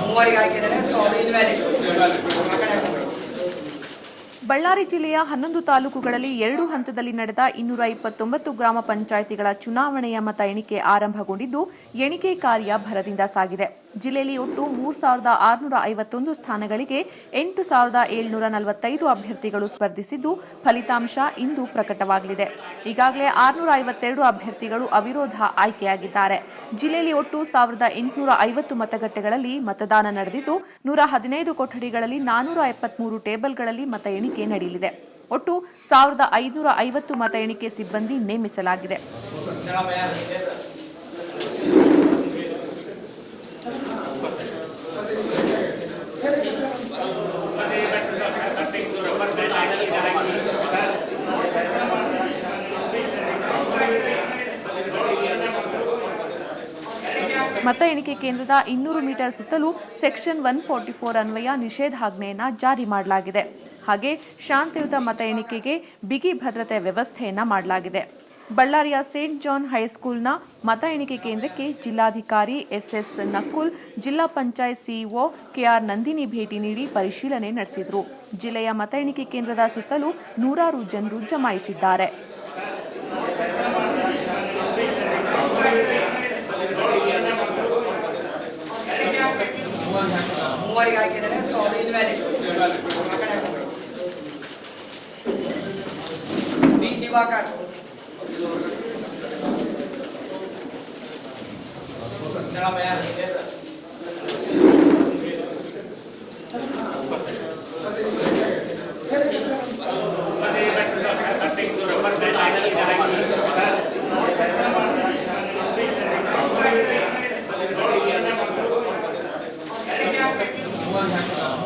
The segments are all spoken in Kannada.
ಮೂವರಿಗೆ ಹಾಕಿದರೆ ಸೊ ಅದು ಇನ್ವ್ಯಾಲಿಡ್. ಬಳ್ಳಾರಿ ಜಿಲ್ಲೆಯ 11 ತಾಲೂಕುಗಳಲ್ಲಿ 2 ಹಂತದಲ್ಲಿ ನಡೆದ 229 ಗ್ರಾಮ ಪಂಚಾಯಿತಿಗಳ ಚುನಾವಣೆಯ ಮತ ಎಣಿಕೆ ಆರಂಭಗೊಂಡಿದ್ದು, ಎಣಿಕೆ ಕಾರ್ಯ ಭರದಿಂದ ಸಾಗಿದೆ. ಜಿಲ್ಲೆಯಲ್ಲಿ ಒಟ್ಟು 3651 ಸ್ಥಾನಗಳಿಗೆ 8745 ಅಭ್ಯರ್ಥಿಗಳು ಸ್ಪರ್ಧಿಸಿದ್ದು, ಫಲಿತಾಂಶ ಇಂದು ಪ್ರಕಟವಾಗಲಿದೆ. ಈಗಾಗಲೇ 652 ಅಭ್ಯರ್ಥಿಗಳು ಅವಿರೋಧ ಆಯ್ಕೆಯಾಗಿದ್ದಾರೆ. ಜಿಲ್ಲೆಯಲ್ಲಿ ಒಟ್ಟು 1850 ಮತಗಟ್ಟೆಗಳಲ್ಲಿ ಮತದಾನ ನಡೆದಿದ್ದು, 115 ಕೊಠಡಿಗಳಲ್ಲಿ 473 ಟೇಬಲ್ಗಳಲ್ಲಿ ಮತ ಎಣಿಕೆ ನಡೆಯಲಿದೆ. ಒಟ್ಟು 1550 ಮತ ಎಣಿಕೆ ಸಿಬ್ಬಂದಿ ನೇಮಿಸಲಾಗಿದೆ. ಮತ ಎಣಿಕೆ ಕೇಂದ್ರದ 200 ಮೀಟರ್ ಸುತ್ತಲೂ ಸೆಕ್ಷನ್ 144 ಅನ್ವಯ ನಿಷೇಧಾಜ್ಞೆಯನ್ನು ಜಾರಿ ಮಾಡಲಾಗಿದೆ. ಹಾಗೆ ಶಾಂತಿಯುತ ಮತ ಎಣಿಕೆಗೆ ಬಿಗಿ ಭದ್ರತೆ ವ್ಯವಸ್ಥೆಯನ್ನ ಮಾಡಲಾಗಿದೆ. ಬಳ್ಳಾರಿಯ ಸೇಂಟ್ ಜಾನ್ ಹೈಸ್ಕೂಲ್ನ ಮತ ಎಣಿಕೆ ಕೇಂದ್ರಕ್ಕೆ ಜಿಲ್ಲಾಧಿಕಾರಿ ಎಸ್ಎಸ್ ನಕುಲ್, ಜಿಲ್ಲಾ ಪಂಚಾಯತ್ ಸಿಇಒ ಕೆಆರ್ ನಂದಿನಿ ಭೇಟಿ ನೀಡಿ ಪರಿಶೀಲನೆ ನಡೆಸಿದರು. ಜಿಲ್ಲೆಯ ಮತ ಎಣಿಕೆ ಕೇಂದ್ರದ ಸುತ್ತಲೂ ನೂರಾರು ಜನರು ಜಮಾಯಿಸಿದ್ದಾರೆ. ಮೂವರಿಗೆ ಹಾಕಿದರೆ ಸೊ ಅದು ಇನ್ವ್ಯಾಲಿಡ್. ಬಿ ದಿವಾಕರ್,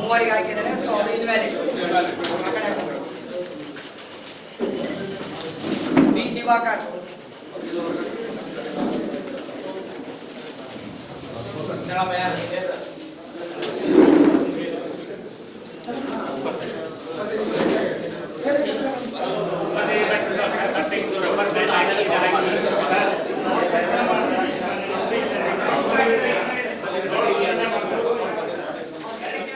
ಮೂವರಿಗೆ ಹಾಕಿದರೆ ಸೊ ಅದು invalid. B Diwakar, Jangan bayar.